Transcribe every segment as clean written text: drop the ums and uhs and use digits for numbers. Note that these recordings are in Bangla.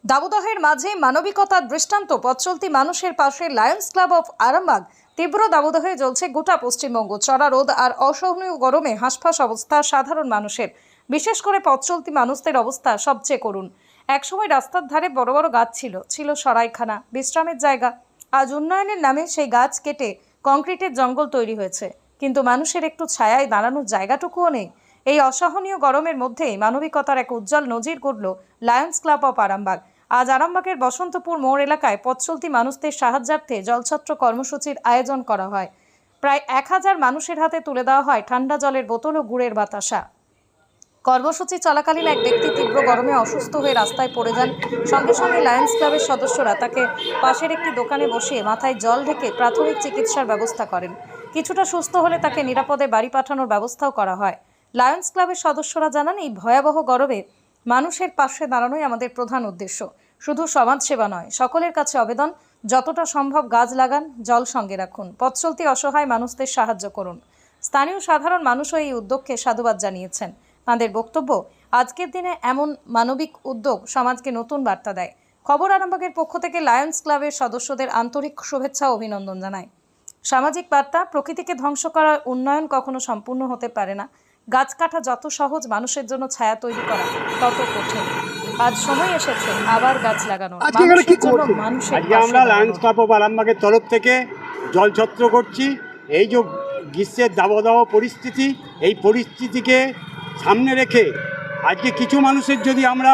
দাবদাহের মাঝে মানবিকতার দৃষ্টান্ত পথ চলতি মানুষের পাশে লায়ন্স ক্লাব অফ আরামবাগ। তীব্র দাবদাহে জ্বলছে গোটা পশ্চিমবঙ্গ। চড়া রোদ আর অসহনীয় গরমে হাঁসফাঁস অবস্থা সাধারণ মানুষের, বিশেষ করে পথ চলতি মানুষদের অবস্থা সবচেয়ে করুণ। একসময় রাস্তার ধারে বড় বড় গাছ ছিল সরাইখানা, বিশ্রামের জায়গা। আজ উন্নয়নের নামে সেই গাছ কেটে কংক্রিটের জঙ্গল তৈরি হয়েছে, কিন্তু মানুষের একটু ছায়ায় দাঁড়ানোর জায়গাটুকুও নেই। এই অসহনীয় গরমের মধ্যেই মানবিকতার এক উজ্জ্বল নজির গড়ল লায়ন্স ক্লাব অফ আরামবাগ। আজ আরামবাগের বসন্তপুর মোড় এলাকায় পথ চলতি মানুষদের সাহায্যার্থে জলছত্র কর্মসূচির আয়োজন করা হয়। প্রায় 1000 মানুষের হাতে তুলে দেওয়া হয় ঠান্ডা জলের বোতল ও গুড়ের বাতাসা। কর্মসূচি চলাকালীন এক ব্যক্তি তীব্র গরমে অসুস্থ হয়ে রাস্তায় পড়ে যান। সঙ্গে সঙ্গে লায়ন্স ক্লাবের সদস্যরা তাকে পাশের একটি দোকানে বসিয়ে মাথায় জল ঢেকে প্রাথমিক চিকিৎসার ব্যবস্থা করেন। কিছুটা সুস্থ হলে তাকে নিরাপদে বাড়ি পাঠানোর ব্যবস্থাও করা হয়। লায়ন্স ক্লাবের সদস্যরা জানান, এই ভয়াবহ গরমে মানুষের পাশে দাঁড়ানোই আমাদের প্রধান উদ্দেশ্য। শুধু সমাজসেবা নয়, সকলের কাছে আবেদন, যতটা সম্ভব গাছ লাগান, জল সঙ্গে রাখুন, পথ চলতি অসহায় মানুষদের সাহায্য করুন। স্থানীয় সাধারণ মানুষও এই উদ্যোগকে সাধুবাদ জানিয়েছেন। তাঁদের বক্তব্য, আজকের দিনে এমন মানবিক উদ্যোগ সমাজকে নতুন বার্তা দেয়। খবর আরামবাগের পক্ষ থেকে লায়ন্স ক্লাবের সদস্যদের আন্তরিক শুভেচ্ছা ও অভিনন্দন জানায়। সামাজিক বার্তা, প্রকৃতিকে ধ্বংস করার উন্নয়ন কখনো সম্পূর্ণ হতে পারে না। গাছ কাটা যত সহজ, মানুষের জন্য ছায়া তৈরি করা তত কঠিন। আজ সময় এসেছে আবার গাছ লাগানো। আমরা লায়ন্স ক্লাব অফ আরামবাগের তরফ থেকে জলছত্র করছি। এই যে গ্রীষ্মের দাবদাহ পরিস্থিতি, এই পরিস্থিতিকে সামনে রেখে আজকে কিছু মানুষের যদি আমরা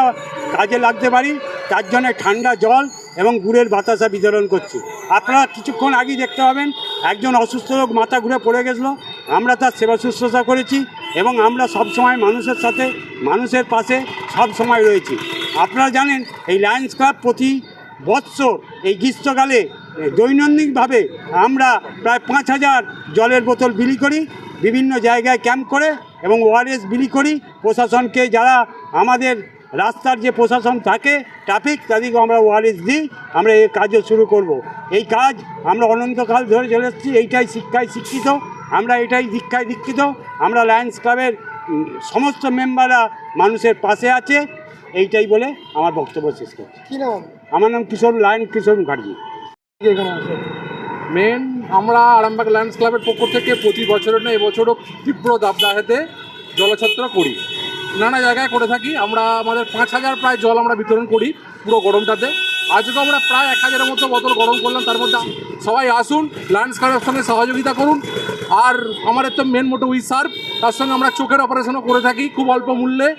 কাজে লাগতে পারি, তার জন্য ঠান্ডা জল এবং গুড়ের বাতাসা বিতরণ করছি। আপনারা কিছুক্ষণ আগেই দেখতে পাবেন, একজন অসুস্থ লোক মাথা ঘুরে পড়ে গেছিলো, আমরা তার সেবা শুশ্রূষা করেছি এবং আমরা সব সময় মানুষের সাথে, মানুষের পাশে সব সময় রয়েছি। আপনারা জানেন, এই লায়ন্স ক্লাব প্রতি বৎসর এই গ্রীষ্মকালে দৈনন্দিনভাবে আমরা প্রায় 5000 জলের বোতল বিলি করি, বিভিন্ন জায়গায় ক্যাম্প করে, এবং ওআরএস বিলি করি। প্রশাসনকে, যারা আমাদের রাস্তার যে প্রশাসন থাকে, ট্রাফিক, তাদেরকে আমরা ওআরএস দিই। আমরা এই কাজও শুরু করব। এই কাজ আমরা অনন্তকাল ধরে চলে এসেছি। এইটাই শিক্ষায় শিক্ষিত, আমরা এটাই দীক্ষায় দীক্ষিত। আমরা লায়ন্স ক্লাবের সমস্ত মেম্বাররা মানুষের পাশে আছে, এইটাই বলে আমার বক্তব্য শেষ করছি। কী নাম? আমার নাম কিশোর মুখার্জি। মেন আমরা আরামবাগ লায়ন্স ক্লাবের পক্ষ থেকে প্রতি বছরের না এবছরও তীব্র দাবদাহেতে জলছত্র করি, নানা জায়গায় করে থাকি। আমরা আমাদের 5000 প্রায় জল আমরা বিতরণ করি পুরো গরমটাতে। আজকেও আমরা প্রায় 1000-এর মতো বোতল গরম করলাম। তার মধ্যে সবাই আসুন, লায়ন্স ক্লাবের সঙ্গে সহযোগিতা করুন। আর আমাদের তো মেন মোটো উই সার্ভ, তার সঙ্গে আমরা চোখের অপারেশনও করে থাকি খুব অল্প মূল্যে।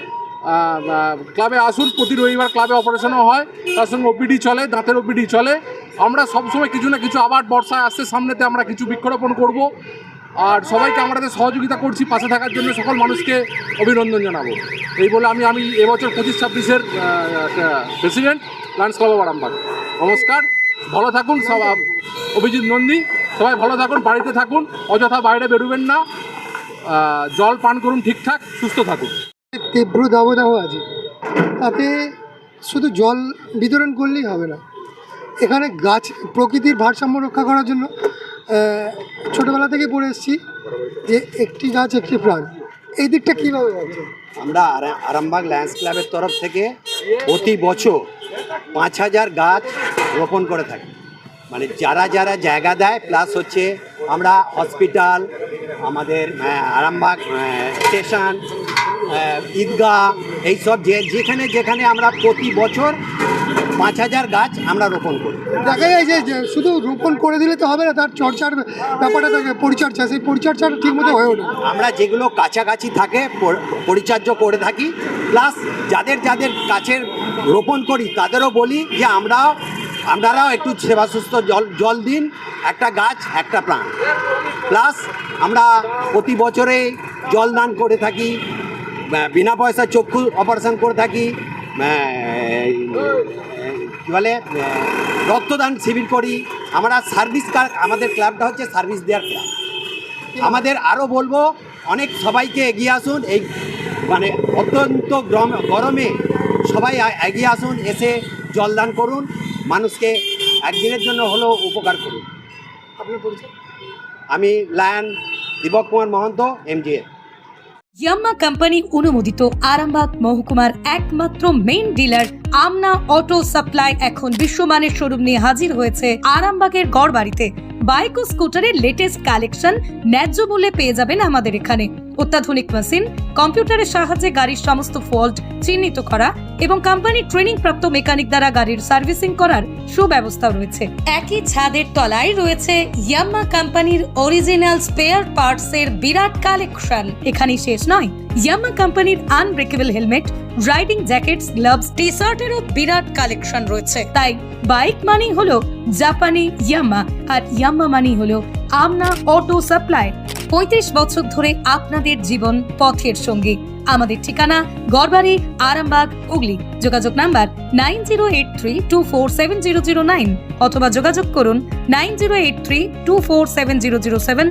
ক্লাবে আসুন, প্রতি রবিবার ক্লাবে অপারেশনও হয়, তার সঙ্গে ওপিডি চলে, দাঁতের ওপিডি চলে। আমরা সবসময় কিছু না কিছু, আবার বর্ষায় আসছে সামনেতে, আমরা কিছু বৃক্ষরোপণ করব। আর সবাইকে আমাদের সহযোগিতা করছি, পাশে থাকার জন্য সকল মানুষকে অভিনন্দন জানাবো। এই বলে আমি এবছর 25-26-এর president Lions Club of Arambagh. নমস্কার, ভালো থাকুন সব। অভিজিৎ নন্দী। সবাই ভালো থাকুন, বাড়িতে থাকুন, অযথা বাইরে বেরোবেন না, জল পান করুন, ঠিকঠাক সুস্থ থাকুন। তীব্র দাবদাহ আছে, তাতে শুধু জল বিতরণ করলেই হবে না। এখানে গাছ, প্রকৃতির ভারসাম্য রক্ষা করার জন্য ছোটোবেলা থেকে পড়ে এসেছি যে একটি গাছ একটি প্রাণ। এই দিকটা কীভাবে আছে? আমরা আরামবাগ লায়ন্স ক্লাবের তরফ থেকে প্রতি বছর 5000 গাছ রোপণ করে থাকি। মানে যারা যারা জায়গা দেয়, প্লাস হচ্ছে আমরা হসপিটাল, আমাদের আরামবাগ স্টেশন, ঈদগাহ, এইসব যেখানে যেখানে আমরা প্রতি বছর 5000 গাছ আমরা রোপণ করি। দেখা যায় যে শুধু রোপণ করে দিলে তো হবে না, তার চর্চার ব্যাপারটা থাকে, পরিচর্যা, সেই পরিচর্যাটা ঠিকমতো হয়ে ওঠে। আমরা যেগুলো কাছাকাছি থাকে পরিচর্যা করে থাকি, প্লাস যাদের যাদের কাছের রোপণ করি তাদেরও বলি যে আপনারাও একটু সেবা সুস্থ জল দিন, একটা গাছ একটা প্রাণ। প্লাস আমরা প্রতি বছরে জলদান করে থাকি, বিনা পয়সা চক্ষু অপারেশন করে থাকি, কী বলে, রক্তদান শিবির করি। আমরা সার্ভিস, আমাদের ক্লাবটা হচ্ছে সার্ভিস দেওয়ার ক্লাব। আমাদের আরও বলবো, অনেক সবাইকে এগিয়ে আসুন, এই মানে অত্যন্ত গরমে সবাই এগিয়ে আসুন, এসে জলদান করুন, মানুষকে একদিনের জন্য হলেও উপকার করুন। আপনার পরিচয়? আমি lion Dipak Kumar Mahanta, MGA। ইয়াম্মা company অনুমোদিত আরামবাগ মহকুমার একমাত্র মেইন ডিলার আমনা অটো সাপ্লাই এখন বিশ্বমানের শোরুম নিয়ে হাজির হয়েছে আরামবাগের গড়বাড়িতে। বাইক ও স্কুটারের লেটেস্ট কালেকশন ন্যায্য মূল্যে পেয়ে যাবেন আমাদের এখানে। অত্যাধুনিক মেশিন, কম্পিউটারের সাহায্যে গাড়ির সমস্ত ফল্ট চিহ্নিত করা এবং কোম্পানি ট্রেনিং প্রাপ্ত মেকানিক দ্বারা গাড়ির সার্ভিসিং করার সুব্যবস্থা রয়েছে। একই ছাদের তলায় রয়েছে ইয়াম্মা কোম্পানির অরিজিনাল স্পেয়ার পার্টস এর বিরাট কালেকশন। এখানেই শেষ নয়, ইয়াম্মা কোম্পানির unbreakable helmet, riding jackets, gloves, T শার্টেরও বিরাট কালেকশন রয়েছে। তাই বাইক মানি হলো জাপানি ইয়াম্মা, আর ইয়াম্মা মানি হলো আমনা অটো সাপ্লাই। 35 বছর ধরে আপনাদের জীবন পথের সঙ্গী। আমাদের ঠিকানা গড়বাড়ি, আরামবাগ, হুগলি। যোগাযোগ নাম্বার 9083247009 অথবা যোগাযোগ করুন 9083247007।